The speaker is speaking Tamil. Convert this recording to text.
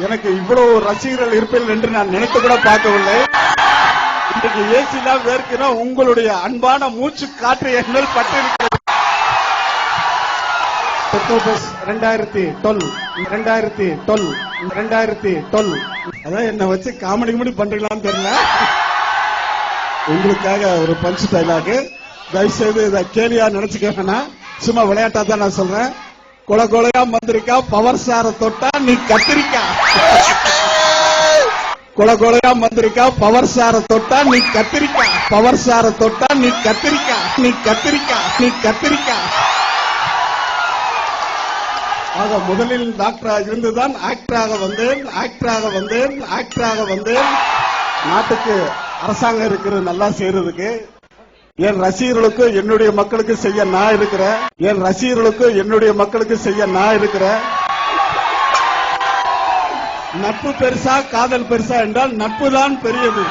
எனக்கு இவ்வளவு ரசிகர்கள் இருப்பீர்கள் என்று நான் நினைத்து கூட பார்க்கவில்லை. இன்றைக்கு ஏசி தான் வேர்க்கிறோம். உங்களுடைய அன்பான மூச்சு காற்று என் மேல் பட்டிருக்கிறது. 2012 அதான் என்ன வச்சு காமெடி பண்றீங்களான்னு தெரியல. உங்களுக்காக ஒரு பஞ்ச் டைலாக், தயவுசெய்து இதை கேலியா நினைச்சுக்க வேணாம், சும்மா விளையாட்டா தான் நான் சொல்றேன். கொலை கொலையா மந்திரிக்கா, பவர் சார தொட்டா நீ கத்திரிக்கா. கொலை கொலையா மந்திரிக்கா, பவர் சார தொட்டா நீ கத்திரிக்கா. பவர் சார தொட்டா நீ கத்திரிக்கா. நீ கத்திரிக்கா. நீ கத்திரிக்கா. ஆக முதலில் டாக்டராக இருந்துதான் ஆக்டராக வந்தேன். நாட்டுக்கு அரசாங்கம் இருக்கிறது நல்லா செய்யறதுக்கு. என் ரசிகர்களுக்கு என்னுடைய மக்களுக்கு செய்ய நான் இருக்கிறேன். நட்பு பெருசா காதல் பெருசா என்றால் நட்புதான் பெரியது.